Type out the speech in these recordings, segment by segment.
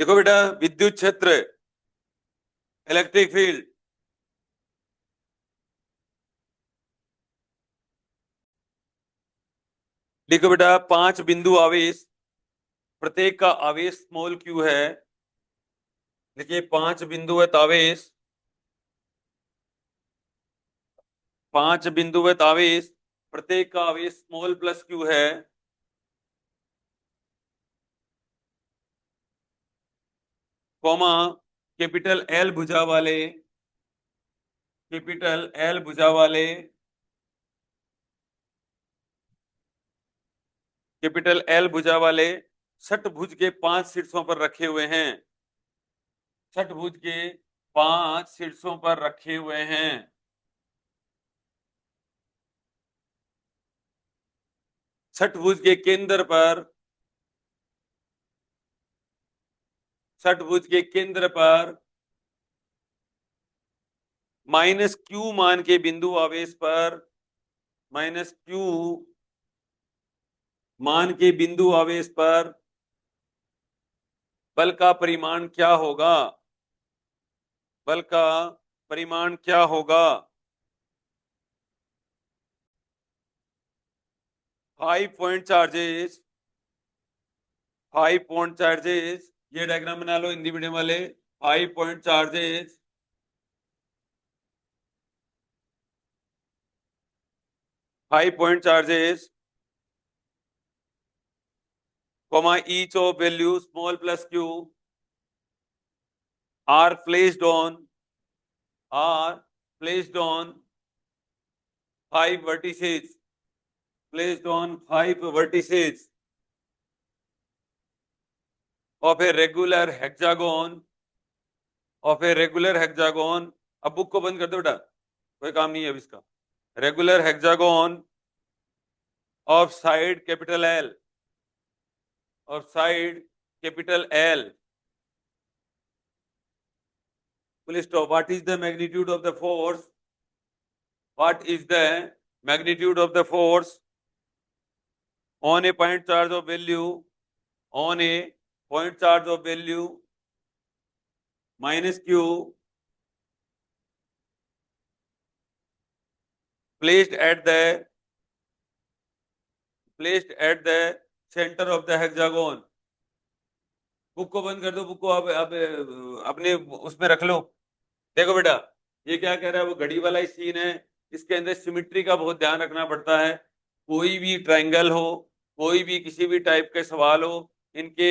लिखो बेटा, विद्युत क्षेत्र, इलेक्ट्रिक फील्ड। लिखो बेटा, 5 बिंदु आवेश, प्रत्येक का आवेश स्मॉल q है। देखिए 5 बिंदु है आवेश, 5 बिंदु है आवेश, प्रत्येक का आवेश स्मॉल प्लस q है। कॉमा, कैपिटल L भुजा वाले, कैपिटल L भुजा वाले, कैपिटल L भुजा वाले षटभुज के 5 शीर्षों पर रखे हुए हैं। षटभुज के 5 शीर्षों पर रखे हुए हैं। षटभुज के केंद्र पर, षटभुज के केंद्र पर माइनस q मान के बिंदु आवेश पर, माइनस q मान के बिंदु आवेश पर बल का परिमाण क्या होगा? बल का परिमाण क्या होगा? 5 पॉइंट चार्जेस, 5 पॉइंट चार्जेस, ये डायग्राम बना लो हिंदी मीडियम वाले। 5 point charges, 5 point charges, comma each of value small plus q are placed on 5 vertices, placed on 5 vertices of a regular hexagon, of a regular hexagon। अब book को बंद कर दो बेटा, कोई काम नहीं है अब इसका। Regular hexagon of side capital L, और side capital L, full stop। What is the magnitude of the force? What is the magnitude of the force on a point charge of value, on a point charge of value minus q placed at the center of the hexagon। Book को बंद कर दो, book को अब अपने उसमें रख लो। देखो बेटा, ये क्या कह रहा है, वो घड़ी वाला ही सीन है। इसके अंदर सिमेट्री का बहुत ध्यान रखना पड़ता है। कोई भी ट्रायंगल हो, कोई भी किसी भी टाइप के सवाल हो, इनके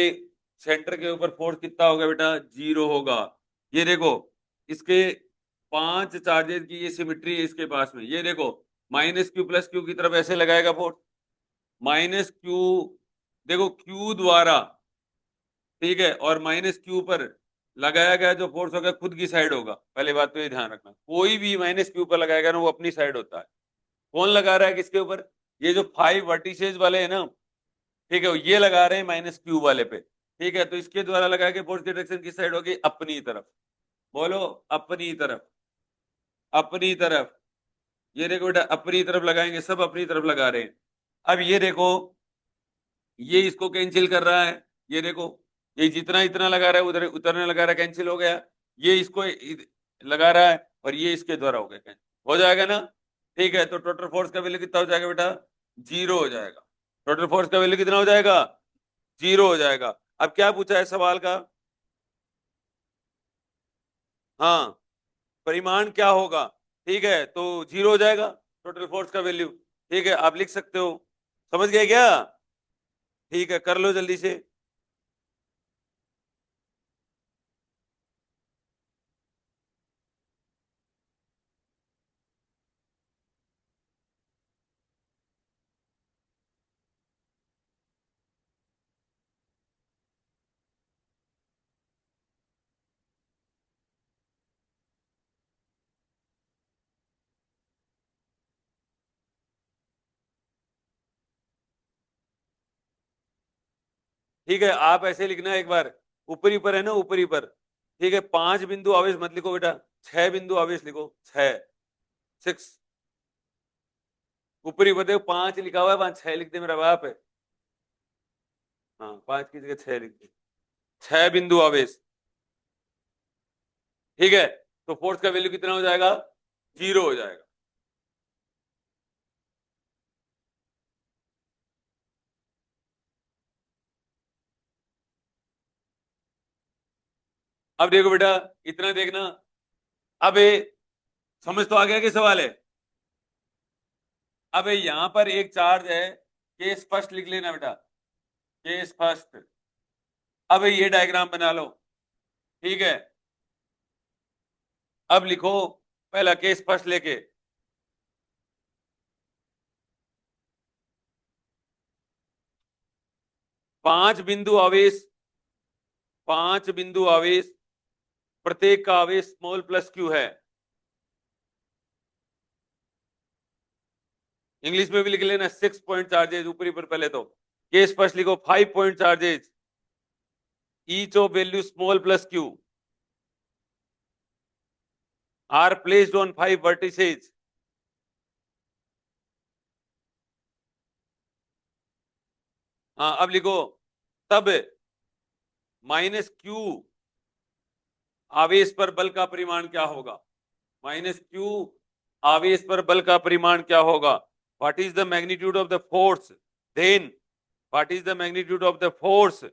सेंटर के ऊपर फोर्स कितना होगा बेटा? 0 होगा। ये देखो, इसके 5 चार्जेस की ये सिमेट्री है इसके पास में। ये देखो, माइनस क्यू प्लस क्यू की तरफ ऐसे लगाएगा फोर्स, माइनस क्यू, देखो क्यू द्वारा, ठीक है, और माइनस क्यू पर लगाया गया जो फोर्स होगा खुद की साइड होगा। पहले बात तो ये ध्यान रखना, कोई भी माइनस क्यू पर लगाएगा ना वो अपनी साइड होता है। कौन लगा रहा है किसके ऊपर? ये जो 5 वर्टिसेज वाले हैं ना, ठीक है, ये लगा रहे हैं माइनस क्यू वाले पे, ठीक है। तो इसके द्वारा लगा के फोर्स की डायरेक्शन किस साइड होगी? अपनी तरफ। बोलो, अपनी तरफ, अपनी तरफ। ये देखो बेटा, अपनी तरफ लगाएंगे, सब अपनी तरफ लगा रहे हैं। अब ये देखो, ये इसको कैंसिल कर रहा है। ये देखो, ये जितना इतना लगा रहा है उधर उतरने लगा रहा है, कैंसिल हो गया। ये इसको लगा रहा है और ये इसके द्वारा हो गया, कैंसिल हो जाएगा ना। ठीक है, तो टोटल फोर्स का वैल्यू कितना हो जाएगा बेटा? 0 हो जाएगा। टोटल फोर्स का वैल्यू कितना हो जाएगा? 0 हो जाएगा। अब क्या पूछा है सवाल का? हाँ, परिमाण क्या होगा? ठीक है, तो 0 हो जाएगा टोटल फोर्स का वैल्यू। ठीक है, आप लिख सकते हो। समझ गए क्या? ठीक है, कर लो जल्दी से। ठीक है, आप ऐसे लिखना एक बार, ऊपरी पर है ना, ऊपरी पर। ठीक है, 5 बिंदु आवेश मत लिखो बेटा, 6 बिंदु आवेश लिखो। 6, 6। ऊपरी पर देखो 5 लिखा हुआ है, वहां 6 लिख दे मेरा बाप है। हाँ, 5 की जगह 6 लिख दे। 6 बिंदु आवेश, ठीक है, तो फोर्स का वैल्यू कितना हो जाएगा, 0 हो जाएगा। अब देखो बेटा, इतना देखना। अब ये समझ तो आ गया कि सवाल है। अब यहां पर एक चार्ज है, केस फर्स्ट लिख लेना बेटा, केस फर्स्ट। अब ये डायग्राम बना लो, ठीक है। अब लिखो पहला केस फर्स्ट लेके, 5 बिंदु आवेश, 5 बिंदु आवेश, प्रत्येक का आवेश स्मॉल प्लस क्यू है। इंग्लिश में भी लिख लेना 6 पॉइंट चार्जेज ऊपरी पर। पहले तो केस फर्स्ट लिखो, 5 point charges, each of value small plus Q R placed on 5 vertices. हाँ, अब लिखो तब माइनस क्यू आवेश पर बल का परिमाण क्या होगा, माइनस क्यू आवेश पर बल का परिमाण क्या होगा। What is the magnitude of the force, then what is the magnitude of the force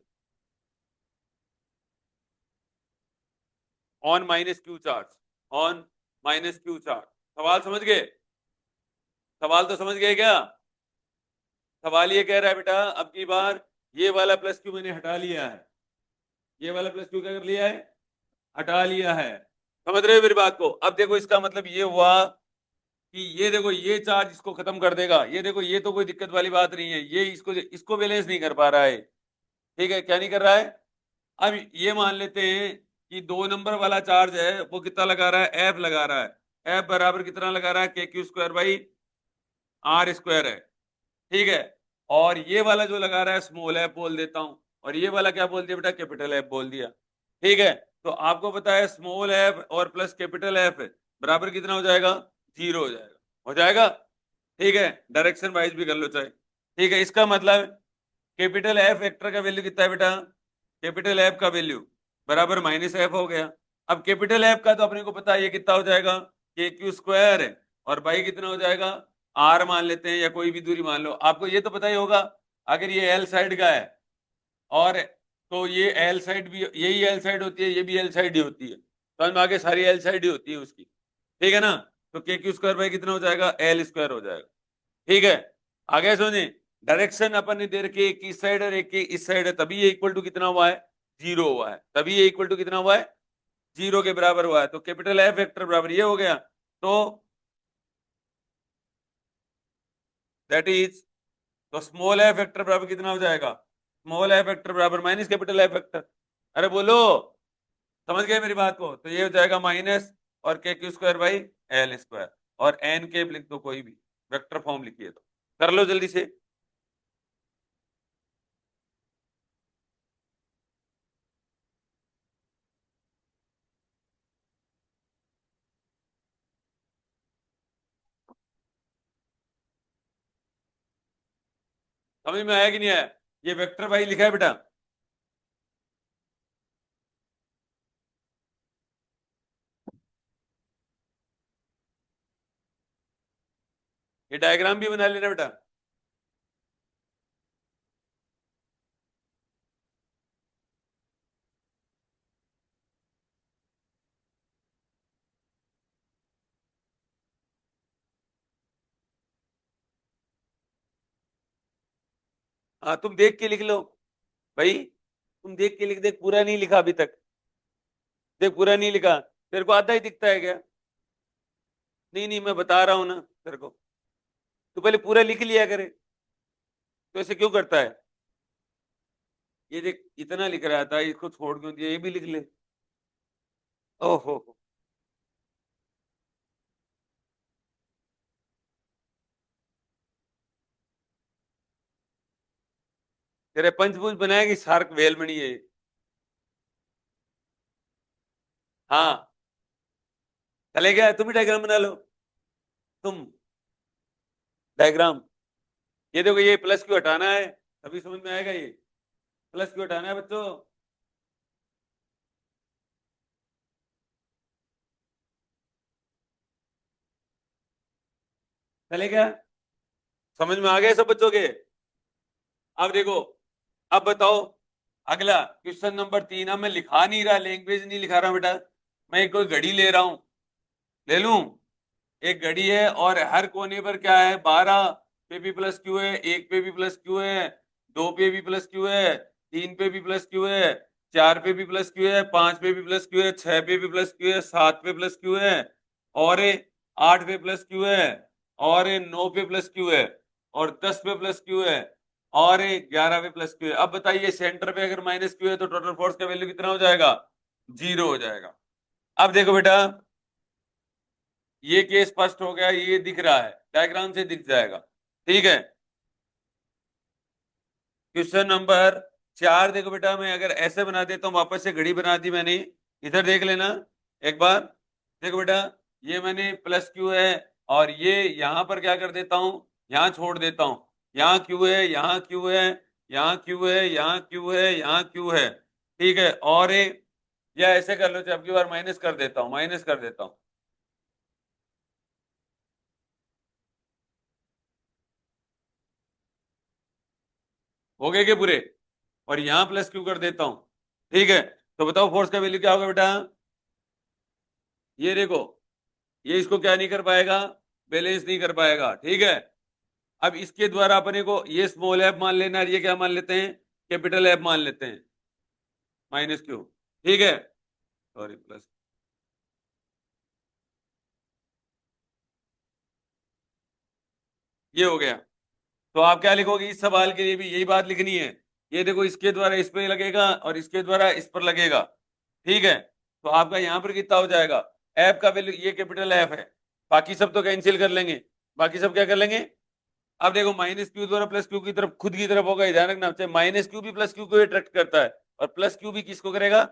on minus q charge, on minus q charge. सवाल समझ गए, सवाल तो समझ गए क्या। सवाल ये कह रहा है बेटा, अब की बार ये वाला प्लस क्यू मैंने हटा लिया है, ये वाला प्लस क्यू क्या कर लिया है, हटा लिया है। समझ रहे हो मेरी बात को। अब देखो इसका मतलब ये हुआ कि ये देखो ये चार्ज इसको खत्म कर देगा, ये देखो ये तो कोई दिक्कत वाली बात नहीं है, ये इसको इसको बैलेंस नहीं कर पा रहा है, ठीक है, क्या नहीं कर रहा है। अब ये मान लेते हैं कि 2 नंबर वाला चार्ज है वो कितना लगा रहा है, एफ लगा रहा है, एफ बराबर कितना लगा रहा है, k q square by r square है, ठीक है। और ये वाला जो लगा रहा है स्मॉल एफ बोल देता हूं, और ये वाला क्या बोल दिया बेटा, कैपिटल एफ बोल दिया, ठीक है। तो आपको पता है स्मॉल एफ और प्लस कैपिटल एफ बराबर कितना हो जाएगा, 0 हो जाएगा, हो जाएगा, ठीक है। डायरेक्शन वाइज भी कर लो चाहे, ठीक है। इसका मतलब कैपिटल एफ वेक्टर का वैल्यू कितना है बेटा, कैपिटल एफ का वैल्यू बराबर माइनस एफ हो गया। अब कैपिटल एफ का तो अपने को पता है ये कितना हो जाएगा, के क्यू स्क्वायर है, और बाई कितना हो जाएगा, आर मान लेते हैं या कोई भी दूरी मान लो, आपको ये तो पता ही होगा। अगर ये एल साइड का है और तो ये एल साइड भी, यही एल साइड होती है, ये भी एल साइड ही होती है, तो हम आगे सारी एल साइड ही होती है उसकी, ठीक है ना। तो के क्यू स्क्वायर बाई कितना हो जाएगा, एल स्क्वायर हो जाएगा, ठीक है। आगे सुनिए, डायरेक्शन अपन ने दे रखी, एक इस साइड और एक इस साइड है, तभी ये इक्वल टू कितना हुआ है, 0 हुआ है, तभी ये इक्वल टू कितना हुआ है, 0 के बराबर हुआ है। तो कैपिटल एफ वेक्टर बराबर ये हो गया, तो दैट इज, तो स्मॉल एफ वेक्टर बराबर कितना हो जाएगा, स्मॉल एफ वेक्टर बराबर माइनस कैपिटल एफ वेक्टर। अरे बोलो, समझ गए मेरी बात को। तो ये हो जाएगा माइनस और के q square by L square, और एन केप लिख दो, कोई भी वेक्टर फॉर्म लिखिए, तो कर लो जल्दी से। समझ में आया कि नहीं आया, ये वेक्टर भाई लिखा है बेटा। ये डायग्राम भी बना लेना बेटा। हाँ, तुम देख के लिख लो भाई, तुम देख के लिख, देख पूरा नहीं लिखा अभी तक, देख पूरा नहीं लिखा, तेरे को आधा ही दिखता है क्या। नहीं नहीं, मैं बता रहा हूं ना तेरे को, तू पहले पूरा लिख लिया करे, तो ऐसे क्यों करता है। ये देख इतना लिख रहा था, इसको छोड़ क्यों दिया, ये भी लिख ले। ओहो, तेरे पंचभुज बनाएगी शार्क वेल बनी है। हाँ, चलेगा, तुम भी डायग्राम बना लो, तुम डायग्राम। ये देखो, ये प्लस क्यों हटाना है, अभी समझ में आएगा, ये प्लस क्यों हटाना है बच्चों। चले क्या? समझ में आ गया सब बच्चों के? अब देखो, अब बताओ अगला क्वेश्चन नंबर 3। अब मैं लिखा नहीं रहा, लैंग्वेज नहीं लिखा रहा बेटा, मैं एक कोई घड़ी ले रहा हूं, ले लूं। एक घड़ी है और हर कोने पर क्या है, 12 पे भी प्लस क्यू है, 1 पे भी प्लस क्यू है, 2 पे भी प्लस क्यू है, 3 पे भी प्लस क्यू है, 4 पे भी प्लस क्यू है, 5 पे भी प्लस क्यू है, 6 पे भी प्लस क्यू है, 7 पे प्लस क्यू है, और 8 पे प्लस क्यू है, और 9 पे प्लस क्यू है, और 10 पे प्लस क्यू है, और 11 पे प्लस क्यू है। अब बताइए सेंटर पे अगर माइनस क्यू है तो टोटल फोर्स का वैल्यू कितना हो जाएगा? 0 हो जाएगा। अब देखो बेटा, ये केस स्पष्ट हो गया, ये दिख रहा है, डायग्राम से दिख जाएगा, ठीक है। क्वेश्चन नंबर 4 देखो बेटा, मैं अगर ऐसे बना देता हूं, वापस से घड़ी बना दी मैंने, इधर देख लेना एक बार। देखो बेटा, ये मैंने प्लस क्यू है, और ये यहां पर क्या कर देता हूं, यहां छोड़ देता हूं। यहाँ क्यू है, यहाँ क्यू है, यहाँ क्यू है, यहाँ क्यू है, यहाँ क्यू है, ठीक है। और या ऐसे कर लो, अब की बार माइनस कर देता हूं, माइनस कर देता हूं। हो गए के पूरे? और यहां प्लस क्यू कर देता हूं, ठीक है। तो बताओ फोर्स का वैल्यू क्या होगा बेटा? ये देखो, ये इसको क्या नहीं कर पाएगा, बैलेंस नहीं कर पाएगा, ठीक है। अब इसके द्वारा अपने को ये स्मॉल एफ मान लेना, ये क्या मान लेते हैं, कैपिटल एफ मान लेते हैं, माइनस क्यू, ठीक है। Sorry, plus. ये हो गया। तो आप क्या लिखोगे, इस सवाल के लिए भी यही बात लिखनी है। ये देखो, इसके द्वारा इस पे लगेगा और इसके द्वारा इस पर लगेगा, ठीक है। तो आपका यहां पर कितना हो जाएगा, एफ का वैल्यू, ये कैपिटल एफ है, बाकी सब तो कैंसिल कर लेंगे, बाकी सब क्या कर लेंगे। अब देखो, माइनस क्यू द्वारा प्लस क्यू की तरफ, खुद की तरफ होगा, ध्यान रखना, चाहे माइनस क्यू भी प्लस क्यू को अट्रैक्ट करता है, और प्लस क्यू भी किसको करेगा,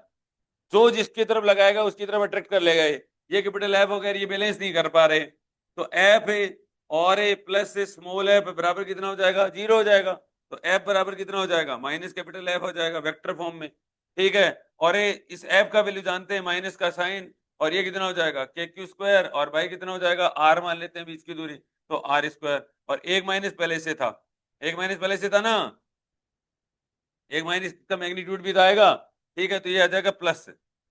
जो जिसकी तरफ लगाएगा उसकी तरफ अट्रैक्ट कर लेगा। ये कैपिटल एफ वगैरह ये बैलेंस नहीं कर पा रहे, तो एफ है और ए प्लस से स्मॉल एफ बराबर कितना हो जाएगा, 0 हो जाएगा। तो एफ बराबर कितना हो जाएगा, माइनस कैपिटल एफ हो जाएगा वेक्टर फॉर्म में, ठीक है। और इस एफ का वैल्यू जानते हैं, माइनस का साइन, और ये कितना हो जाएगा, के क्यू स्क्वायर, और बाई कितना हो जाएगा, आर मान लेते हैं बीच की दूरी, तो आर स्क्वायर। और एक माइनस पहले से था, एक माइनस पहले से था ना, एक माइनस का मैग्नीट्यूड भी तो आएगा, ठीक है। तो ये आ जाएगा plus,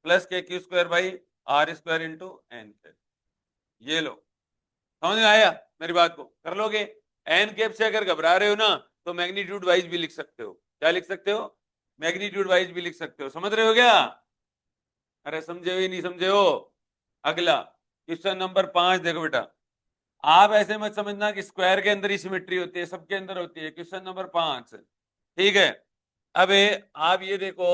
plus k q square by r square into n. ये लो, समझ में आया मेरी बात को, कर लोगे। एन कैप से अगर घबरा रहे हो ना, तो मैग्नीट्यूड वाइज भी लिख सकते हो, क्या लिख सकते हो, मैग्नीट्यूड वाइज भी लिख सकते हो, समझ रहे हो क्या? अरे समझे हो या नहीं समझे हो? अगला क्वेश्चन नंबर 5 देखो बेटा, आप ऐसे मत समझना कि स्क्वायर के अंदर ही सिमेट्री होती है, सबके अंदर होती है। क्वेश्चन नंबर 5, ठीक है। अब आप ये देखो,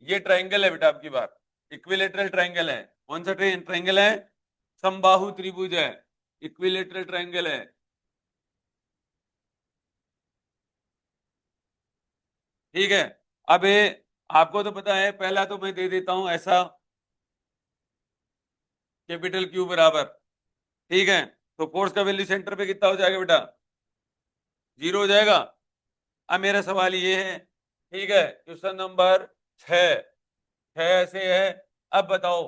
ये ट्राइंगल है बेटा, आपकी बात इक्विलेटरल ट्राइंगल है। कौन सा ट्राइंगल है, समबाहु त्रिभुज है, इक्विलेटरल ट्राइंगल है, ठीक है। अब आपको तो पता है, पहला तो मैं दे देता हूं ऐसा, कैपिटल क्यू बराबर, ठीक है। तो फोर्स का वैल्यू सेंटर पे कितना हो जाएगा बेटा, 0 हो जाएगा। अब मेरा सवाल ये है, ठीक है, क्वेश्चन नंबर 6, 6 ऐसे है। अब बताओ,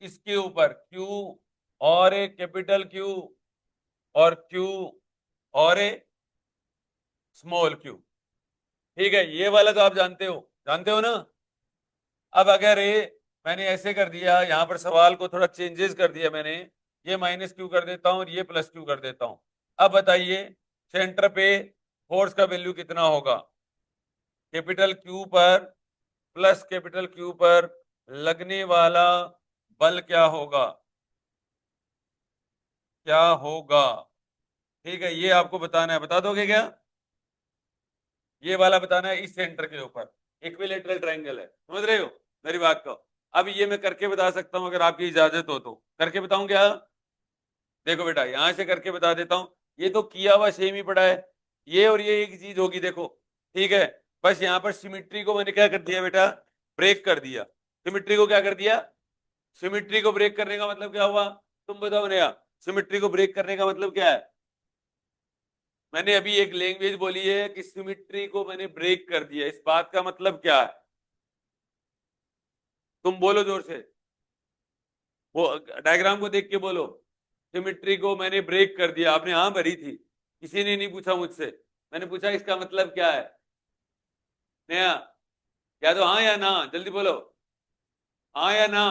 इसके ऊपर Q और एक कैपिटल Q और Q और एक स्मॉल Q, ठीक है। ये वाला तो आप जानते हो ना। अब अगर मैंने ऐसे कर दिया, यहां पर सवाल को थोड़ा चेंजेस कर दिया मैंने, ये माइनस क्यू कर देता हूं और ये प्लस क्यू कर देता हूं। अब बताइए सेंटर पे फोर्स का वैल्यू कितना होगा, कैपिटल क्यू पर प्लस कैपिटल क्यू पर लगने वाला बल क्या होगा, क्या होगा, ठीक है। ये आपको बताना है, बता दोगे क्या? ये वाला बताना है, इस सेंटर के ऊपर इक्विलेटरल ट्रायंगल है, समझ रहे हो मेरी बात को? अब ये मैं करके बता सकता हूं, अगर आपकी इजाजत हो तो करके बताऊं क्या? देखो बेटा, यहां से करके बता देता हूं, ये तो किया हुआ सेम ही पड़ा है, ये और ये एक चीज होगी, देखो, ठीक है। बस यहाँ पर सिमिट्री को मैंने क्या कर दिया बेटा, ब्रेक कर दिया। सिमिट्री को क्या कर दिया, सिमिट्री को ब्रेक करने का मतलब क्या हुआ, तुम बताओ नया, सिमिट्री को ब्रेक करने का मतलब क्या है? मैंने अभी एक लैंग्वेज बोली है कि सिमिट्री को मैंने ब्रेक कर दिया, इस बात का मतलब क्या है? तुम बोलो जोर से, वो डायग्राम को देख के बोलो। सिमिट्री को मैंने ब्रेक कर दिया। आपने हाँ भरी थी, किसी ने नहीं पूछा मुझसे। मैंने पूछा इसका मतलब क्या है नया, या तो हाँ या ना, जल्दी बोलो, हाँ या ना।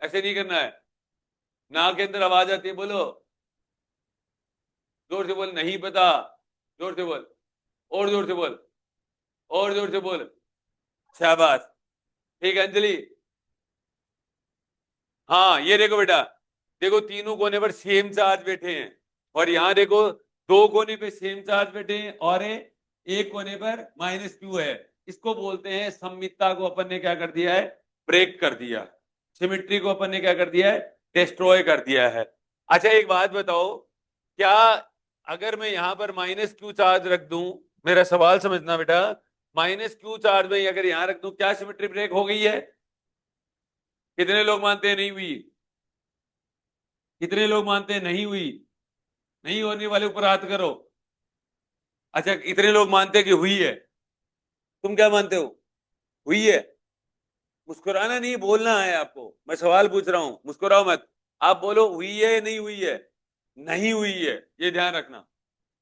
ऐसे नहीं करना है, ना के अंदर आवाज आती है, बोलो जोर से बोल, नहीं पता, जोर से बोल, और जोर से बोल, और जोर से बोल, शाबाश। ठीक है अंजलि, हाँ ये देखो बेटा, देखो तीनों कोने पर सेम चार्ज बैठे हैं, और यहां देखो दो कोने पे सेम चार्ज बैठे हैं, और एक कोने पर माइनस क्यू है। इसको बोलते हैं सममितता को अपन ने क्या कर दिया है, ब्रेक कर दिया। सिमिट्री को अपन ने क्या कर दिया है, डिस्ट्रॉय कर दिया है। अच्छा एक बात बताओ, क्या अगर मैं यहां पर माइनस क्यू चार्ज रख दूं, मेरा सवाल समझना बेटा, माइनस क्यू चार्ज में अगर यहां रख दूं, क्या सिमिट्री ब्रेक हो गई है? कितने लोग मानते हैं नहीं हुई? कितने लोग मानते हैं नहीं हुई? नहीं होने वाले ऊपर हाथ करो। अच्छा इतने लोग मानते हैं कि हुई है, तुम क्या मानते हो, हुई है? मुस्कुराना नहीं, बोलना है आपको, मैं सवाल पूछ रहा हूं, मुस्कुराओ मत। आप बोलो हुई है, नहीं हुई है? नहीं हुई है, ये ध्यान रखना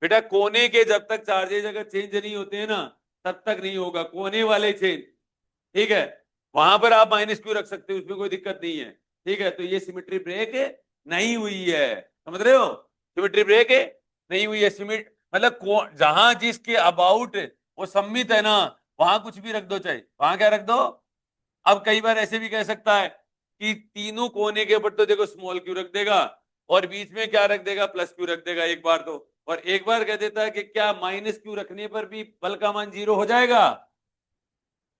बेटा। कोने के जब तक चार्जेज अगर चेंज नहीं होते हैं ना, तब तक नहीं होगा, कोने वाले चेंज, ठीक है? वहां पर आप माइनस क्यू रख सकते हो, उसमें कोई दिक्कत नहीं है, ठीक है? तो ये सिमेट्री ब्रेक नहीं हुई है, समझ रहे हो? सिमेट्री ब्रेक नहीं हुई है। सिमिट मतलब जहां जिसके अबाउट वो सम्मित है ना, वहां कुछ भी रख दो, चाहे वहां क्या रख दो। अब कई बार ऐसे भी कह सकता है कि तीनों कोने के ऊपर तो देखो स्मॉल क्यू रख देगा, और बीच में क्या रख देगा, प्लस क्यू रख देगा एक बार तो, और एक बार कह देता है कि क्या माइनस क्यू रखने पर भी बल का मान 0 हो जाएगा?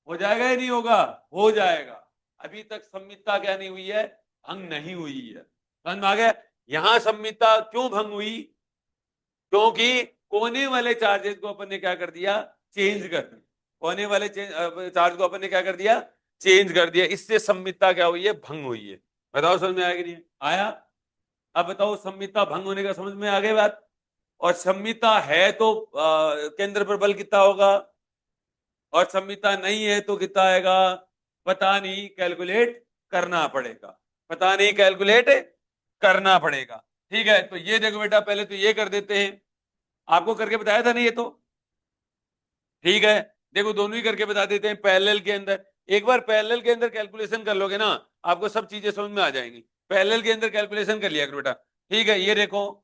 हो जाएगा या नहीं होगा? हो जाएगा। अभी तक सम्मितता क्या नहीं हुई है, भंग नहीं हुई है। समझ में आ गया? यहां सम्मितता क्यों भंग हुई? क्योंकि कोने वाले चार्जेस को अपन ने क्या कर दिया, चेंज कर दिया। कोने वाले चार्ज को अपन ने क्या कर दिया, चेंज कर दिया। इससे सम्मितता क्या हुई है, भंग हुई है। बताओ समझ में आया कि नहीं आया? अब बताओ सम्मितता भंग होने का समझ में आ गई बात? और सम्मितता है तो केंद्र पर बल कितना होगा, और सम्मितता नहीं है तो कितना आएगा, पता नहीं, कैलकुलेट करना पड़ेगा, पता नहीं, कैलकुलेट करना पड़ेगा। ठीक है, तो ये देखो बेटा, पहले तो ये कर देते हैं, आपको करके बताया था ना ये तो, ठीक है? देखो दोनों ही करके बता देते हैं पैरेलल के अंदर। एक बार पैरेलल के अंदर कैलकुलेशन कर लोगे ना, आपको सब चीजें समझ में आ जाएंगी। पैरेलल के अंदर कैलकुलेशन कर लिया करो बेटा। ठीक है, ये देखो,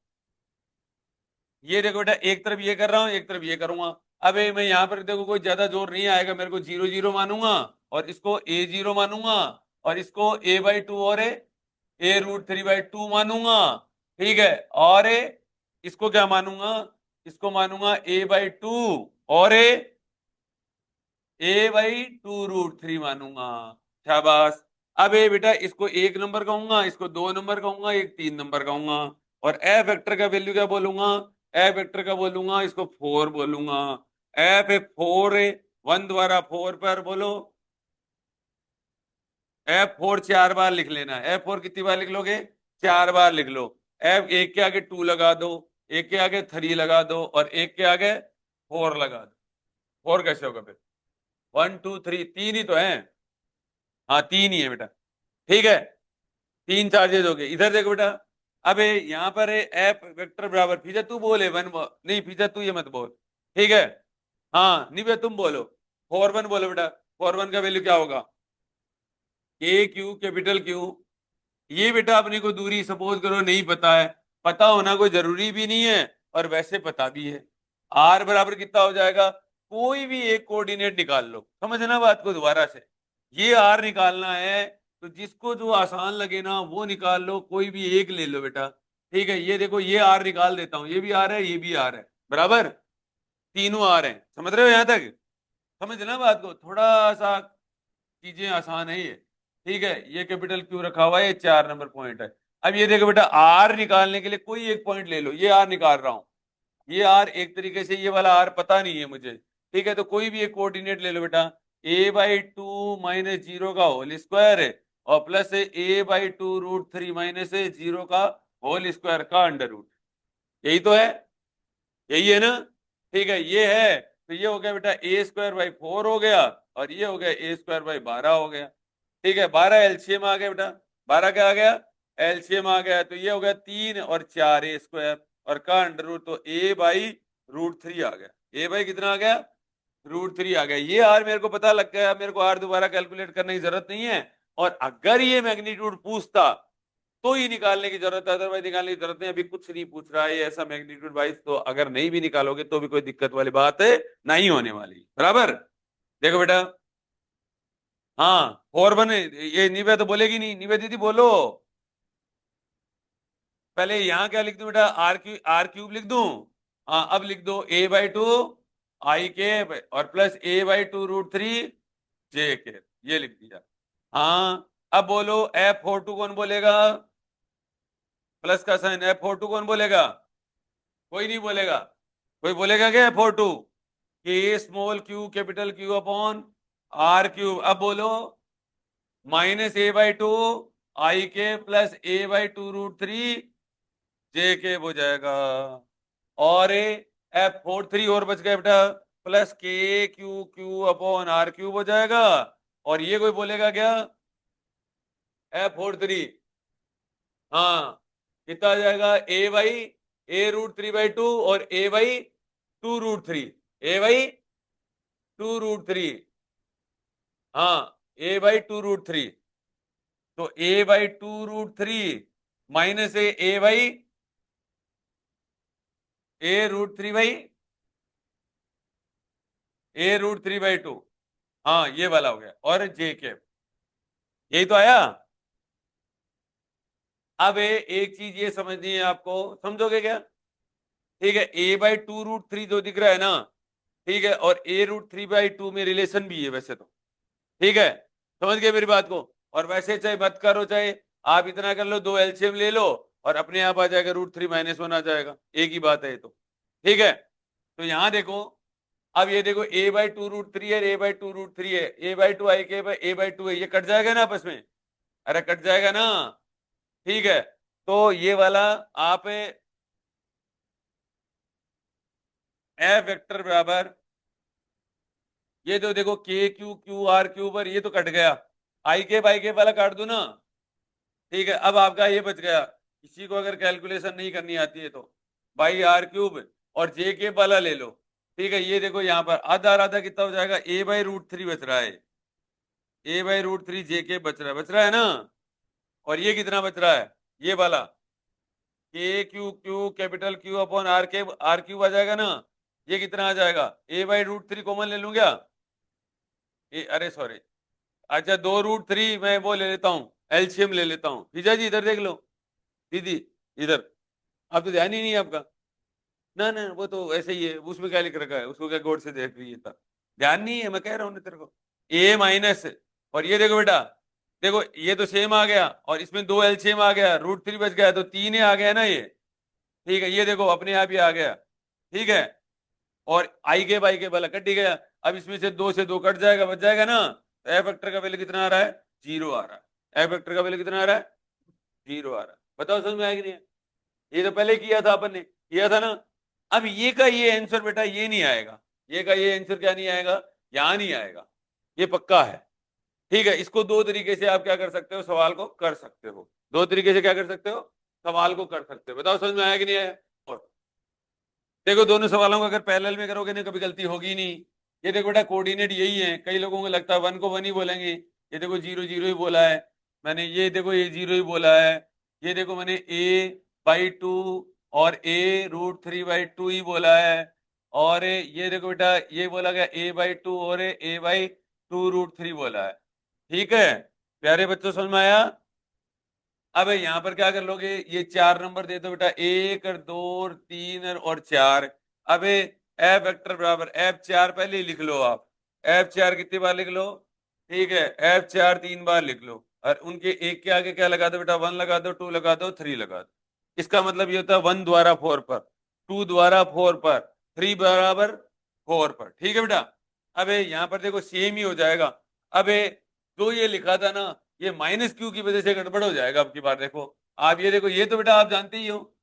ये देखो बेटा, एक तरफ ये कर रहा हूं, एक तरफ ये करूंगा। अब मैं यहां पर देखो कोई ज्यादा जोर नहीं आएगा, मेरे को 0 0 मानूंगा, और इसको A0 मानूंगा, और इसको A/2 और A√3/2 मानूंगा, ठीक है? और इसको क्या मानूंगा, इसको मानूंगा A/2 और A/2√3 मानूंगा। शाबाश। अब ये बेटा, इसको 1 नंबर कहूंगा, इसको 2 नंबर कहूंगा, एक 3 नंबर कहूंगा, और एफ वेक्टर का वैल्यू क्या बोलूंगा, एफ वेक्टर का बोलूंगा, इसको 4 बोलूंगा। एफ 4 1 द्वारा 4 पर बोलो, F4 4 बार लिख लेना। F4 कितनी बार लिख लोगे, 4 बार लिख लो। एफ एक के आगे 2 लगा दो, एक के आगे 3 लगा दो, और एक के आगे 4 लगा दो। 4 कैसे होगा फिर, 1 2 3, तीन ही तो है। हाँ तीन ही है बेटा, ठीक है? 3 चार्जेस हो गए। इधर देखो बेटा, अब यहाँ पर एफ वेक्टर बराबर, फीजा तू बोले नहीं फीजा तू ये मत बोल, ठीक है? हाँ नहीं भैया तुम बोलो, 4 1 बोलो बेटा। 4 1 का वैल्यू क्या होगा, Q कैपिटल Q। ये बेटा अपने को दूरी सपोज करो नहीं पता है, पता होना कोई जरूरी भी नहीं है, और वैसे पता भी है। R बराबर कितना हो जाएगा, कोई भी एक कोऑर्डिनेट निकाल लो, समझना बात को दोबारा से। ये R निकालना है, तो जिसको जो आसान लगे ना वो निकाल लो, कोई भी एक ले लो बेटा। ठीक है, ये देखो ये R निकाल देता हूं, ये भी R है, ये भी R है, बराबर, तीनों R हैं। समझ रहे हो यहां तक? समझना बात को, थोड़ा सा चीजें आसान है ये, ठीक है? ये कैपिटल क्यू रखा हुआ है, ये 4 नंबर पॉइंट है। अब ये देखो बेटा, आर निकालने के लिए कोई एक पॉइंट ले लो, ये आर निकाल रहा हूं, ये आर एक तरीके से, ये वाला आर पता नहीं है मुझे, ठीक है? तो कोई भी एक कोऑर्डिनेट ले लो बेटा, A/2 - 0 का होल स्क्वायर है, और प्लस A/2√3 - 0 का होल स्क्वायर का अंडर रूट, यही तो है, यही है ना? ठीक है, ये है, तो ये हो गया बेटा A²/4 हो गया, और ये हो गया A²/12 हो गया। ठीक है, 12 एलसीएम आ गया बेटा, 12 क्या आ गया, एलसीएम आ गया, तो ये हो गया 3 और 4 ए स्क्वायर और का अंडर रूट, तो ए बाई रूट 3 आ गया। ए बाई कितना आ गया? रूट 3 आ गया। ये आर मेरे को पता लग गया, मेरे को आर दोबारा कैलकुलेट करने की जरूरत नहीं है। और अगर ये मैग्नीट्यूड पूछता तो ही निकालने की जरूरत है, अदरवाइज निकालने की जरूरत नहीं। अभी कुछ नहीं पूछ रहा है ऐसा मैग्नीट्यूड वाइज, तो अगर नहीं भी निकालोगे तो भी कोई दिक्कत वाली बात है नहीं होने वाली। बराबर? देखो बेटा, हाँ 4 1, ये निवे तो बोलेगी नहीं, निवे दीदी बोलो। पहले यहां क्या लिख दूं बेटा? आर क्यूब लिख दूं। हाँ अब लिख दो a बाई 2 आई के और प्लस a/2√3 जे के, ये लिख दिया। हाँ अब बोलो F42 कौन बोलेगा? प्लस का साइन F42 कौन बोलेगा? कोई नहीं बोलेगा। कोई बोलेगा क्या F42? K small q capital Q upon r cube. अब बोलो -a/2 आई के प्लस a/2√3 जे के हो जाएगा। और F43 और बच गया बेटा, plus k q q upon r cube हो जाएगा। और ये कोई बोलेगा क्या? F43, हाँ कितना आ जाएगा? a/√3/2 और a/2√3, a/2√3, हाँ a/2√3, तो a/2√3 माइनस a√3/2, हाँ ये वाला हो गया। और जे के, यही तो आया। अब एक चीज ये समझनी है आपको, समझोगे क्या? ठीक है, a/2√3 जो दिख रहा है ना, ठीक है, और a√3/2 में रिलेशन भी है वैसे तो। ठीक है, समझ गए मेरी बात को? और वैसे चाहे मत करो, चाहे आप इतना कर लो, दो एलसीएम ले लो और अपने आप आ जाएगा √3 - 1 आ जाएगा, एक ही बात है ये तो। ठीक है, तो यहां देखो, अब ये देखो a/2√3 है, a/2√3 है, a/2 आई के a/2 है, ये कट जाएगा ना आपस में? अरे कट जाएगा ना। ठीक है, तो ये वाला आप एफ वेक्टर बराबर, ये तो देखो के क्यू क्यू आर क्यूब, ये तो कट गया, आई के वाला काट दो ना। ठीक है, अब आपका ये बच गया। किसी को अगर कैलकुलेशन नहीं करनी आती है तो बाई आर क्यूब और जे के वाला ले लो। ठीक है, ये देखो यहाँ पर आधा आधा कितना हो जाएगा? a/√3 बच रहा है, a/√3 जे के बच रहा है ना। और ये कितना बच रहा है? ये वाला k q q capital Q upon r cube आ जाएगा ना। ये कितना आ जाएगा? a/√3 कॉमन ले लूं क्या? अरे सॉरी, अच्छा 2√3 मैं वो ले लेता हूँ, एलसीएम ले लेता हूँ। जीजा जी इधर देख लो, दीदी इधर, आप तो ध्यान ही नहीं है आपका। ना ना वो तो ऐसे ही है, उसमें क्या लिख रखा है, उसको क्या गौर से देख रही है? था ध्यान नहीं है, मैं कह रहा हूँ ना तेरे को। ए माइनस, और ये देखो बेटा, देखो ये तो सेम आ गया और इसमें दो एलसीएम आ गया, √3 बच गया, तो 3 आ गया ना ये। ठीक है, ये देखो अपने आप ही आ गया। ठीक है, और आई के बाई के वाला कट ही गया। अब इसमें से दो कट जाएगा, बच जाएगा ना। तो एफ वेक्टर का वैल्यू कितना आ रहा है? 0 आ रहा है। एफ वेक्टर का वैल्यू कितना आ रहा है? 0 आ रहा है। बताओ समझ में आया कि नहीं? ये तो पहले किया था अपन ने, किया था ना। अब ये का ये आंसर बेटा ये नहीं आएगा, ये का ये आंसर क्या नहीं आएगा? यहां नहीं आएगा, ये पक्का है। ठीक है, इसको दो तरीके से आप क्या कर सकते हो, सवाल को कर सकते हो। दो तरीके से क्या कर सकते हो? सवाल को कर सकते हो। बताओ समझ में आया कि नहीं आया? और देखो दोनों सवालों को अगर पैरेलल में करोगे ना कभी गलती होगी नहीं। ये देखो बेटा कोऑर्डिनेट यही है, कई लोगों को लगता है 1 को 1 ही बोलेंगे। ये देखो 0 0 ही बोला है मैंने, ये देखो ये 0 ही बोला है। ये देखो मैंने a/2 और a√3/2 ही बोला है। और ये देखो बेटा ये बोला गया a/2 और a/2√3 बोला है। ठीक है प्यारे बच्चों, समझ में आया? अब यहाँ पर क्या कर लोगे, ये 4 नंबर दे दो बेटा, 1 और 2 और 3 और 4। अब एफ वेक्टर बराबर F4 पहले ही लिख लो आप। F4 कितनी बार लिख लो? ठीक है, F4 3 बार लिख लो। और उनके एक के आगे क्या लगा दो बेटा? 1 लगा दो, 2 लगा दो, 3 लगा दो। इसका मतलब ये होता है 1 द्वारा 4 पर, 2 द्वारा 4 पर, 3 बराबर 4 पर। ठीक है बेटा, अब यहाँ पर देखो सेम ही हो जाएगा। अब जो ये लिखा था ना, ये माइनस क्यू की वजह से गड़बड़ हो जाएगा अब की बार। देखो आप, ये देखो, ये तो बेटा आप जानते ही हो,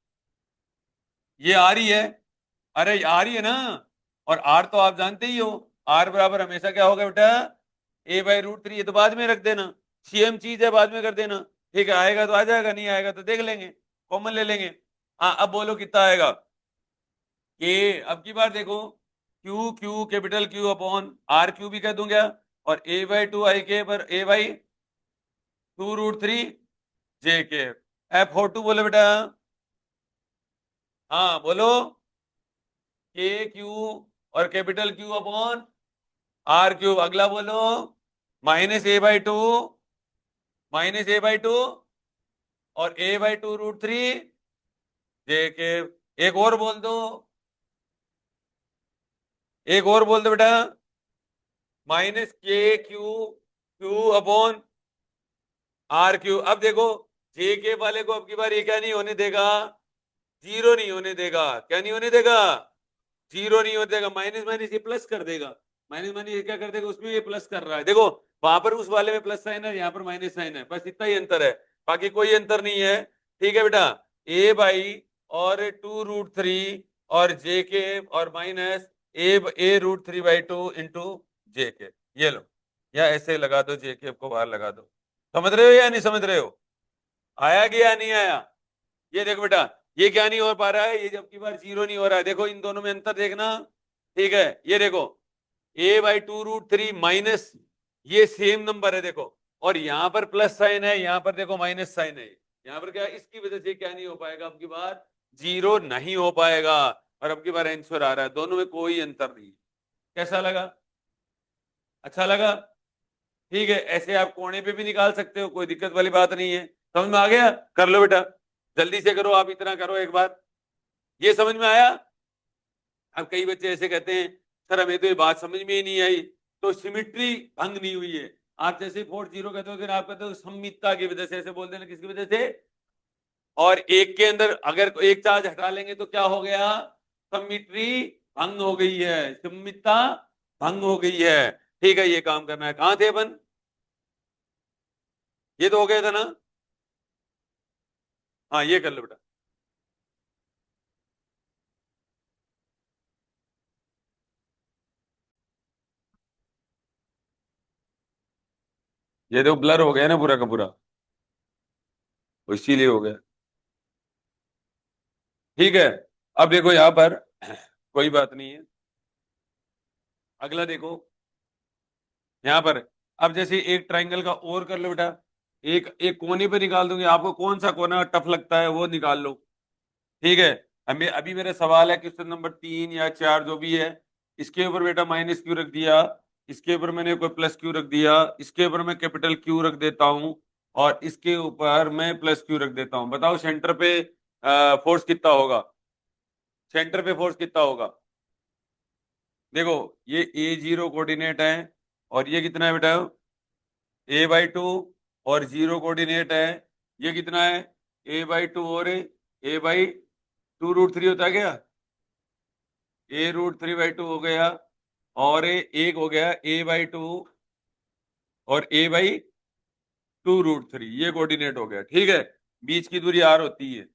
ये आ रही है। अरे आ रही है ना। और आर तो आप जानते ही हो, आर बराबर हमेशा क्या होगा बेटा? a/√3। ये तो बाद में रख देना, सेम चीज है, बाद में कर देना। ठीक है, आएगा तो आ जाएगा, नहीं आएगा तो देख लेंगे, कॉमन ले लेंगे। हाँ, अब बोलो कितना आएगा। के अब की बार देखो, q q capital Q upon r q भी कह दूं क्या, और ए बाई टू आई के पर ए by two root three j के। एफ फोर टू बोलो बेटा। हाँ बोलो, के क्यू और capital Q upon r q. अगला बोलो, minus a by two, minus a by two और a by two root three j k. एक और बोल दो, एक और बोल दो बेटा, minus k q q upon r q. अब देखो, जे के वाले को अब की बार ये क्या नहीं होने देगा, जीरो नहीं होने देगा। क्या नहीं होने देगा, जीरो नहीं होने देगा। माइनस माइनस ये प्लस कर देगा, माइनस माइनस ये क्या कर देगा, उसमें ये प्लस कर रहा है। देखो वहां पर उस वाले में प्लस साइन है, यहाँ पर माइनस साइन है, बस इतना ही अंतर है, बाकी कोई अंतर नहीं है। ठीक है बेटा, ए बाई और टू रूट थ्री और जे के और minus a root three by two into j k. ये लो, या ऐसे लगा दो, जे के को बाहर लगा दो। समझ रहे हो या नहीं समझ रहे हो, आया कि या नहीं आया। ये देखो बेटा, ये क्या नहीं हो पा रहा है, ये जब की बार जीरो नहीं हो रहा है। देखो इन दोनों में अंतर देखना। ठीक है, ये देखो a by two root three minus, ये सेम नंबर है देखो, और यहां पर प्लस साइन है, यहां पर देखो माइनस साइन है। यहां पर क्या, इसकी वजह से क्या नहीं हो पाएगा, अब की बार जीरो नहीं हो पाएगा, और अब की बार आंसर आ रहा है। दोनों में कोई अंतर नहीं। कैसा लगा, अच्छा लगा। ठीक है, ऐसे आप कोने पे भी निकाल सकते हो, कोई दिक्कत वाली बात नहीं है। समझ में आ गया, कर लो बेटा, जल्दी से करो, आप इतना करो एक बार। ये समझ में आया। अब कई बच्चे ऐसे कहते हैं, सर हमें तो ये बात समझ में ही नहीं आई, तो सिमिट्री भंग नहीं हुई है। आप जैसे फोर जीरो कहते हो, फिर आप कहते हो सममितता की वजह से, ऐसे बोल देना, किसकी वजह से, और एक के अंदर अगर एक चार्ज हटा लेंगे तो क्या हो गया, सिमिट्री भंग हो गई है, सममितता भंग हो गई है। ठीक है, ये काम करना है। कहां थे अपन, ये तो हो गया था ना। हाँ ये कर लो बेटा। ये तो ब्लर हो गया ना पूरा का पूरा, तो इसीलिए हो गया। ठीक है, अब देखो यहां पर कोई बात नहीं है। अगला देखो यहां पर, अब जैसे एक ट्राइंगल का और कर लो बेटा, एक एक कोने पे निकाल दूंगी, आपको कौन सा कोना टफ लगता है वो निकाल लो। ठीक है, अभी अभी मेरा सवाल है क्वेश्चन नंबर 3 या 4 जो भी है, इसके ऊपर बेटा माइनस क्यू रख दिया, इसके ऊपर मैंने कोई प्लस क्यू रख दिया, इसके ऊपर मैं कैपिटल क्यू रख देता हूं, और इसके ऊपर मैं प्लस क्यू रख देता हूं। बताओ सेंटर पे फोर्स कितना होगा, सेंटर पे फोर्स कितना होगा। देखो ये ए जीरो कोऑर्डिनेट है, और ये कितना है बेटा, ए बाई टू, और जीरो कोऑर्डिनेट है, ये कितना है, ए बाई टू, और a by two root three होता है क्या, ए रूट थ्री बाई टू हो गया, और एक हो गया ए बाई टू और a by two root three, ये कोऑर्डिनेट हो गया। ठीक है, बीच की दूरी आर होती है।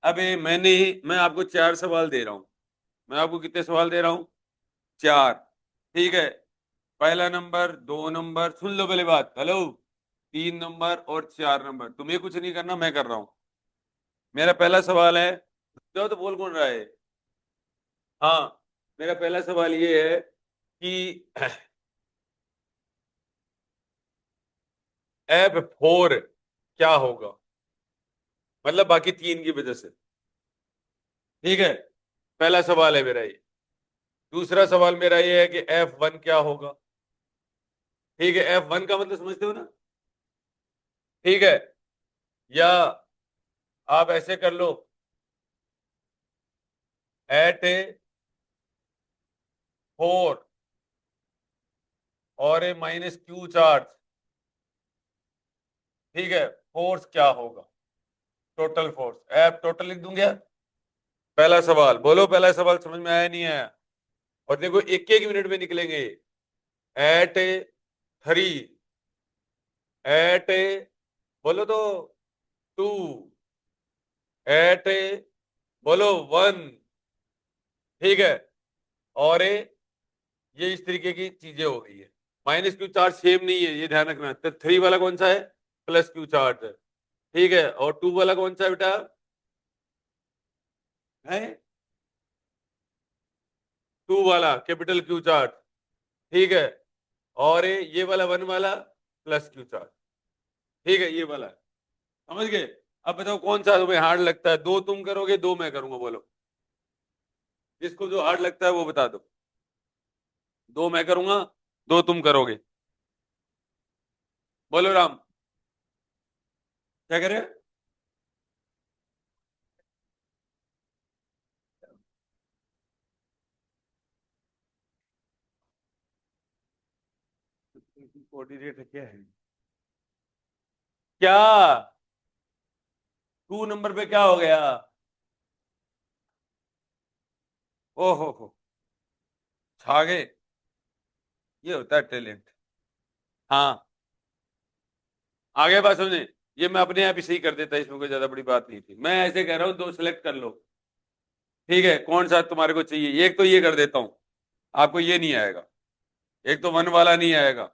अब मैं आपको 4 सवाल दे रहा हूं, मैं आपको कितने सवाल दे रहा हूं, 4। ठीक है, पहला नंबर, 2 नंबर, सुन लो पहले बात, हेलो, 3 नंबर और 4 नंबर। तुम्हें कुछ नहीं करना, मैं कर रहा हूं। मेरा पहला सवाल है, जो तो बोल कौन रहा है, हाँ, मेरा पहला सवाल ये है कि F4 क्या होगा, मतलब बाकी 3 की वजह से। ठीक है, पहला सवाल है मेरा ये। दूसरा सवाल मेरा ये है कि F1 क्या होगा। ठीक है, F1 का मतलब समझते हो ना। ठीक है, या आप ऐसे कर लो, एट ए 4 और ए माइनस क्यू चार्ज, ठीक है, फोर्स क्या होगा, टोटल फोर्स। एफ टोटल लिख दूंगा। पहला सवाल बोलो, पहला सवाल समझ में आया नहीं आया, और देखो एक एक मिनट में निकलेंगे। एट ए 3, एट ए बोलो तो 2, एट ए बोलो 1। ठीक है, और ये इस तरीके की चीजें हो गई है। माइनस क्यू चार्ज सेम नहीं है, ये ध्यान रखना। तो 3 वाला कौन सा है, प्लस क्यू चार्ज है। ठीक है, और टू वाला कौन सा है बेटा? है टू वाला कैपिटल क्यू चार्ज। ठीक है, और ये वाला वन वाला प्लस क्यू चार्ज। ठीक है, ये वाला है। समझ गए? अब बताओ कौन सा तुम्हें हार्ड लगता है, दो तुम करोगे दो मैं करूंगा, बोलो जिसको जो हार्ड लगता है वो बता दो। दो मैं करूंगा, दो तुम करोगे। बोलो राम, क्या करे? कोऑर्डिनेट क्या है? क्या टू नंबर पे क्या हो गया? ओहो, छा गए। ये होता है टैलेंट। हाँ, आगे बात समझे। ये मैं अपने आप ही सही कर देता, इसमें कोई ज्यादा बड़ी बात नहीं थी। मैं ऐसे कह रहा हूँ दो सिलेक्ट कर लो। ठीक है, कौन सा तुम्हारे को चाहिए? एक तो ये कर देता हूँ, आपको ये नहीं आएगा। एक तो वन वाला नहीं आएगा,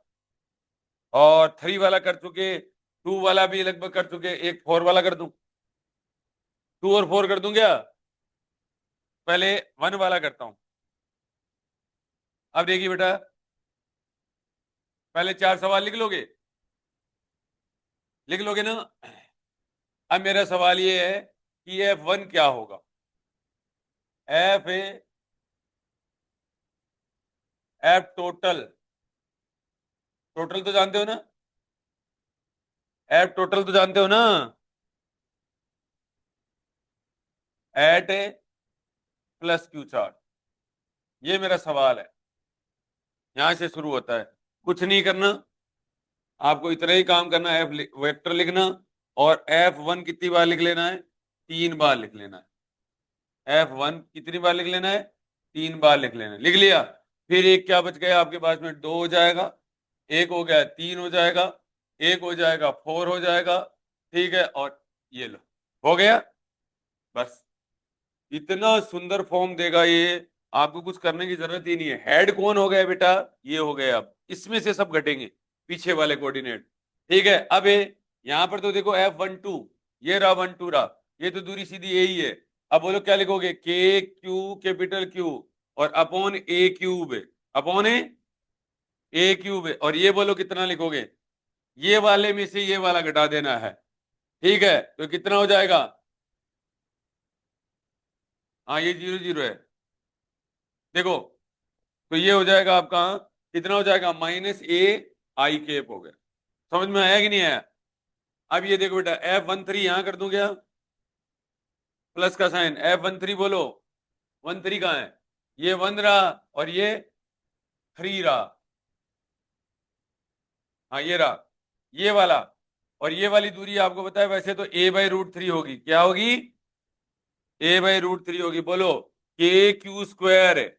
और थ्री वाला कर चुके, टू वाला भी लगभग कर चुके, एक फोर वाला कर दूं? टू और फोर कर दूं क्या? पहले वन वाला करता हूं। अब देखिए बेटा, पहले चार सवाल लिख लोगे? लिख लोगे ना? अब मेरा सवाल ये है कि एफ वन क्या होगा? F A, F total, total तो जानते हो ना? एफ टोटल तो जानते हो ना? एट ए प्लस क्यू चार। ये मेरा सवाल है, यहां से शुरू होता है। कुछ नहीं करना, आपको इतना ही काम करना है, एफ वेक्टर लिखना, और एफ वन कितनी बार लिख लेना है? तीन बार लिख लेना है। एफ वन कितनी बार लिख लेना है? तीन बार लिख लेना है। लिख लिया? फिर एक क्या बच गया आपके पास में? दो हो जाएगा, एक हो गया, तीन हो जाएगा, एक हो जाएगा, फोर हो जाएगा। ठीक है, और ये लो, हो गया। बस, इतना सुंदर फॉर्म देगा ये, आपको कुछ करने की जरूरत ही नहीं है। हेड कौन हो गया बेटा? ये हो गया। अब इसमें से सब घटेंगे, पीछे वाले कोऑर्डिनेट। ठीक है, अब ये यहां पर तो देखो एफ वन टू, ये रहा वन टू रहा, ये तो दूरी सीधी यही है। अब बोलो क्या लिखोगे? के क्यू कैपिटल क्यू, और अपॉन ए क्यूब है, अपॉन ए क्यूब है। और ये बोलो कितना लिखोगे? ये वाले में से ये वाला घटा देना है। ठीक है, तो कितना हो जाएगा? हाँ, ये जीरो जीरो है, देखो। तो ये हो जाएगा आपका, कितना हो जाएगा? माइनस ए आई केप हो गया। समझ में आया कि नहीं आया? अब ये देखो बेटा, एफ वन थ्री यहां कर दूं क्या? प्लस का साइन, एफ वन थ्री बोलो। वन थ्री कहाँ है? ये वन रहा, और ये थ्री रहा। हाँ, ये रहा, ये वाला। और ये वाली दूरी आपको पता है वैसे तो ए बाई रूट थ्री होगी। क्या होगी? ए बाई रूट थ्री होगी। बोलो, के क्यू स्क्वायर है,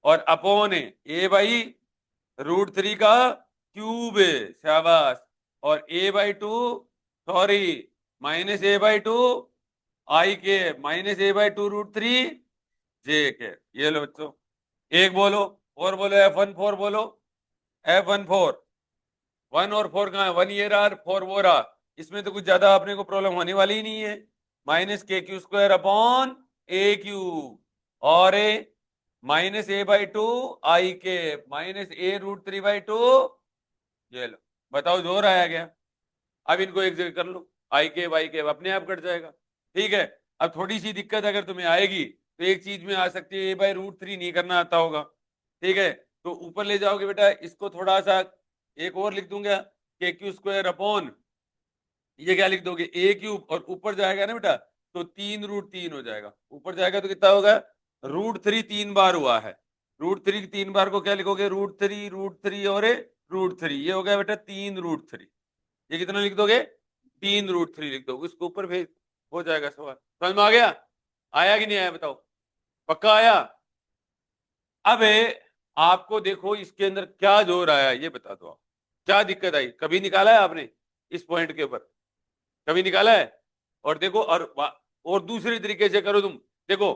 और अपॉन है ए बाई रूट थ्री का क्यूब है। शाबाश। और a by two, sorry, minus a by two i k, minus a by two root three j k. ये लो बच्चों, एक बोलो, और बोलो एफ वन फोर बोलो। एफ वन फोर, वन और फोर कहाँ है? वन ये रहा, फोर वो रहा। इसमें तो कुछ ज्यादा अपने को प्रॉब्लम होने वाली ही नहीं है। Minus k q square upon a q, और a minus a by two i k, minus a root three by two. ये लो, बताओ जोर आया गया? अब इनको एक जगह कर लो, आई के वाई के अपने आप कट जाएगा। ठीक है, अब थोड़ी सी दिक्कत अगर तुम्हें आएगी तो एक चीज में आ सकती है, ए बाई रूट थ्री नहीं करना आता होगा। ठीक है, तो ऊपर ले जाओगे बेटा, इसको थोड़ा सा एक और लिख दूंगा, के क्यू स्क्वायर अपॉन, ये क्या लिख दोगे? ए क्यूब, और ऊपर जाएगा ना बेटा तो तीन रूट तीन हो जाएगा। ऊपर जाएगा तो कितना होगा? रूट थ्री तीन बार हुआ है, रूट थ्री तीन बार को क्या लिखोगे? रूट थ्री और रूट थ्री, ये हो गया बेटा तीन रूट थ्री। ये कितना लिख दोगे? तीन रूट थ्री लिख दोगे, उसको ऊपर भेज, हो जाएगा सवाल। समझ में आ गया? आया कि नहीं आया बताओ? पक्का आया? अब आपको देखो इसके अंदर क्या जोर आया, ये बता दो आप। क्या दिक्कत आई? कभी निकाला है आपने इस पॉइंट के ऊपर? कभी निकाला है? और देखो, और दूसरे तरीके से करो तुम, देखो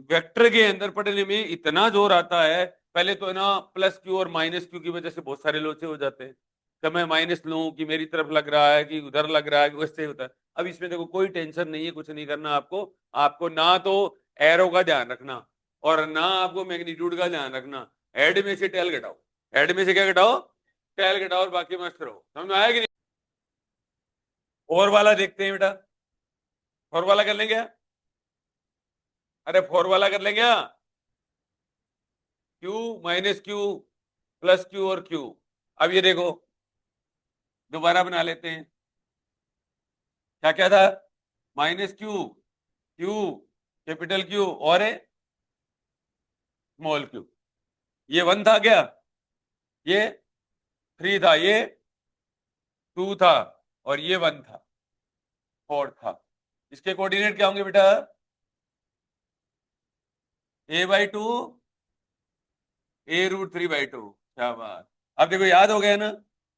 वेक्टर के अंदर पढ़ने में इतना जोर आता है, पहले तो ना प्लस क्यू और माइनस क्यू की वजह से बहुत सारे लोचे हो जाते हैं। जब मैं माइनस लूं कि मेरी तरफ लग रहा है कि उधर लग रहा है, वैसे होता है। अब इसमें देखो कोई टेंशन नहीं है, कुछ नहीं करना आपको। आपको ना तो एरो का ध्यान रखना और ना आपको मैग्नीट्यूड का ध्यान रखना। हेड में से टेल घटाओ, हेड में से क्या घटाओ, टेल घटाओ, और बाकी मस्त रहो। समझ में आया कि नहीं? फोर वाला देखते हैं बेटा, फोर वाला कर लेंगे क्या? अरे फोर वाला कर लेंगे क्या? Q minus Q plus Q और क्यू। अब ये देखो, दोबारा बना लेते हैं। क्या क्या था? Minus Q, q, capital Q और स्मॉल क्यू। ये वन था क्या? ये थ्री था, ये टू था, और ये वन था, फोर था। इसके कोऑर्डिनेट क्या होंगे बेटा? a/2, a√3/2। क्या बात। अब देखो याद हो गया ना,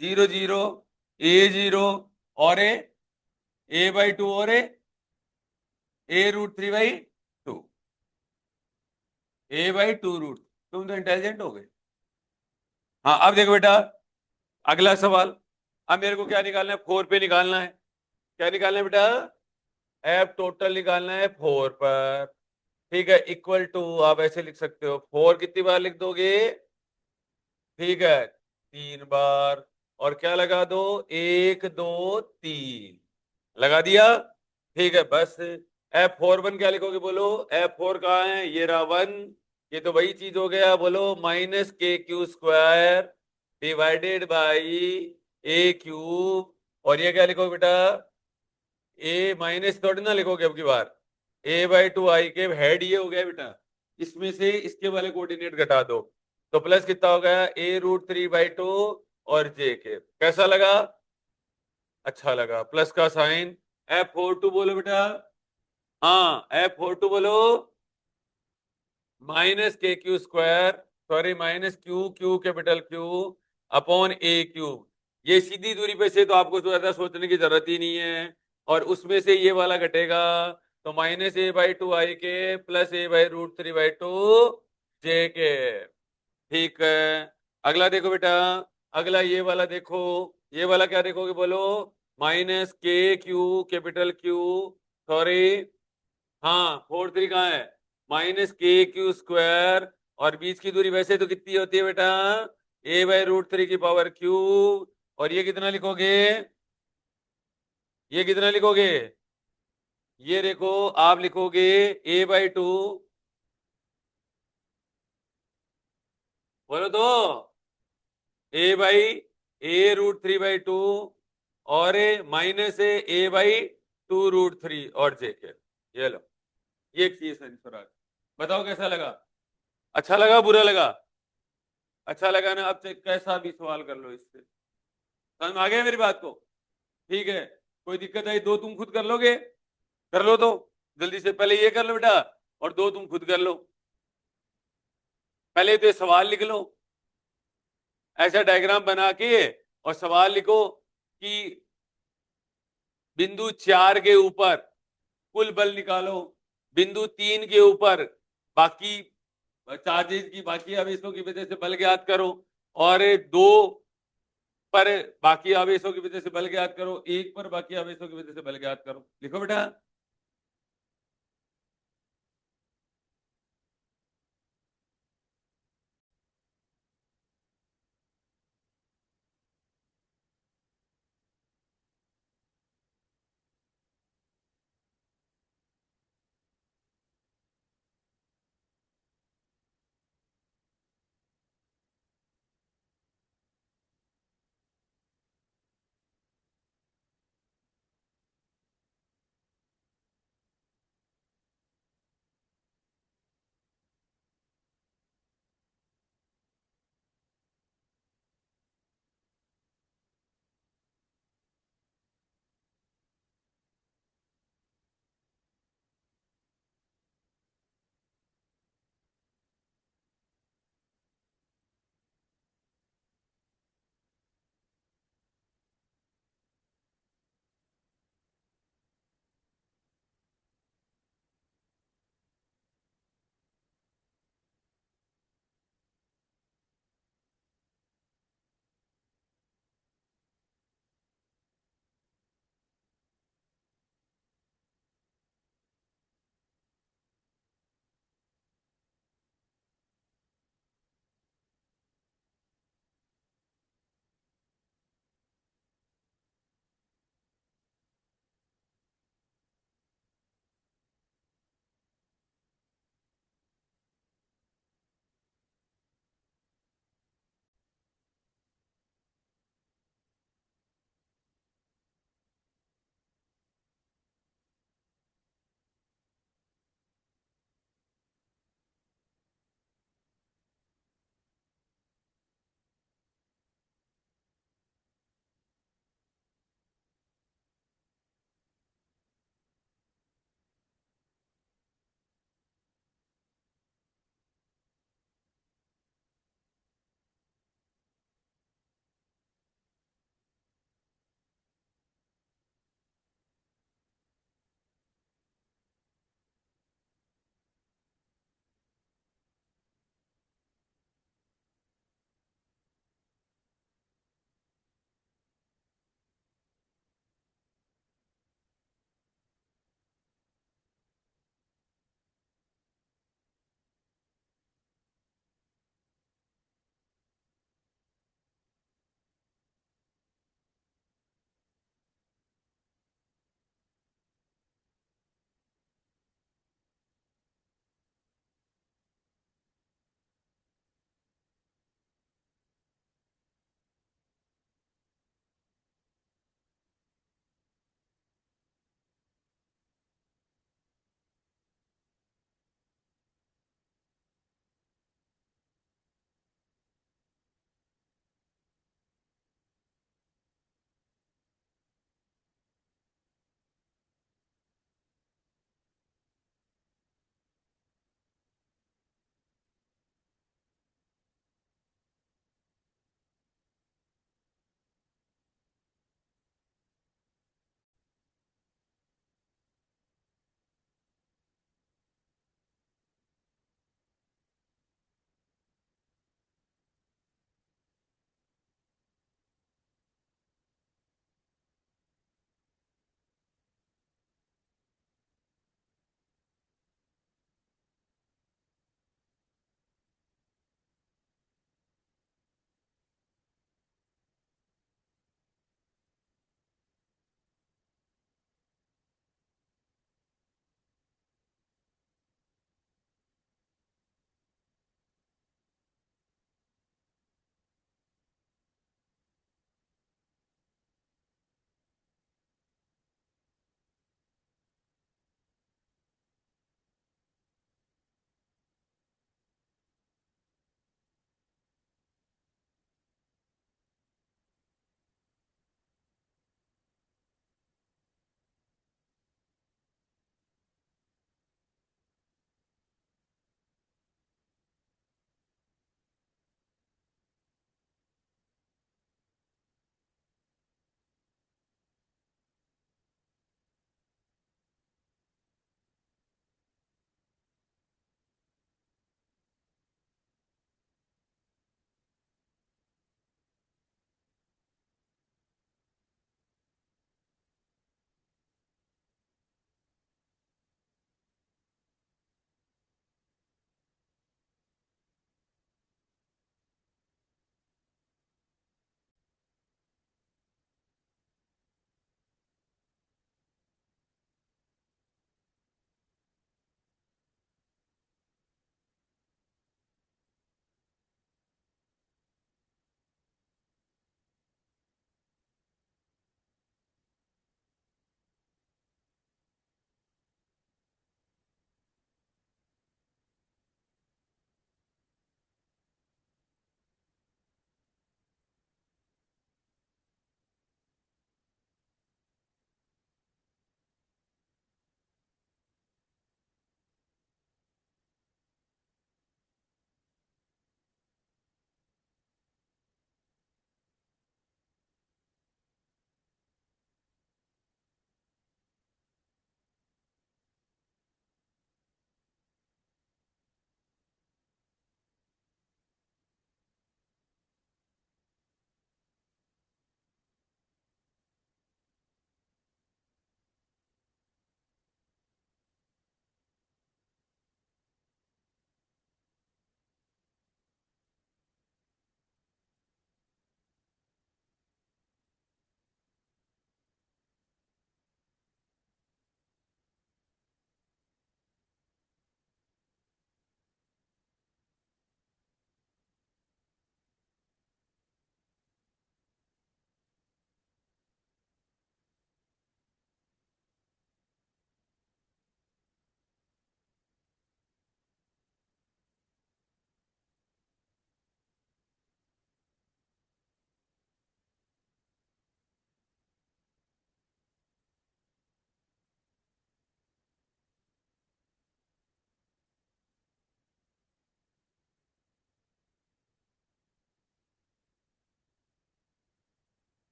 0 0, a0 और a/2 और a√3/2, a/2√। तुम तो इंटेलिजेंट हो गए। हाँ अब देखो बेटा, अगला सवाल। अब मेरे को क्या निकालना है? फोर पे निकालना है। क्या निकालना है बेटा? एफ टोटल निकालना है फोर पर। ठीक है, इक्वल टू, आप ऐसे लिख सकते हो, फोर कितनी बार लिख दोगे? ठीक है, तीन बार। और क्या लगा दो? एक दो तीन लगा दिया। ठीक है, बस। F4 1 क्या लिखोगे बोलो? F4 कहाँ है? ये रहा वन। ये तो वही चीज हो गया, बोलो -KQ² डिवाइडेड बाई a³ और ये क्या लिखोगे बेटा? ए माइनस थोड़ी ना लिखोगे अब की बार, a/2 के हेड ये हो गया बेटा। इसमें से इसके वाले कोऑर्डिनेट घटा दो, तो प्लस कितना हो गया? a√3/2 और जे के। कैसा लगा? अच्छा लगा। प्लस का साइन। F42 बोलो बेटा। हाँ F42 बोलो। -KQ², sorry -Q, Q capital Q upon a³। ये सीधी दूरी पे से तो आपको ज्यादा सोचने की जरूरत ही नहीं है। और उसमें से ये वाला घटेगा, तो -a/2 के प्लस a/√3/2 जे के। ठीक है, अगला देखो बेटा। अगला ये वाला देखो। ये वाला क्या देखोगे बोलो? -KQ कैपिटल Q, सॉरी, हाँ 4 3 कहाँ है? -KQ²। और बीच की दूरी वैसे तो कितनी होती है बेटा? a/√3 की पावर क्यू। और ये कितना लिखोगे? ये कितना लिखोगे? ये देखो, आप लिखोगे a/2, बोलो तो, a/√3/2 और -a/2√3 और जेके। ये लो, ये चीज आंसर आ गया। बताओ कैसा लगा? अच्छा लगा, बुरा लगा? अच्छा लगा ना? अब से कैसा भी सवाल कर लो इससे। समझ में आ गया मेरी बात को? ठीक है, कोई दिक्कत आई? दो तुम खुद कर लोगे? कर लो तो, जल्दी से पहले ये कर लो बेटा, और दो तुम खुद कर लो। पहले तो ये सवाल लिख लो, ऐसा डायग्राम बना के, और सवाल लिखो कि बिंदु 4 के ऊपर कुल बल निकालो, बिंदु 3 के ऊपर बाकी चार्जेस की, बाकी आवेशों की वजह से बल ज्ञात करो, और दो पर बाकी आवेशों की वजह से बल ज्ञात करो, एक पर बाकी आवेशों की वजह से बल ज्ञात करो। लिखो बेटा।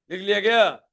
लिख लिया क्या?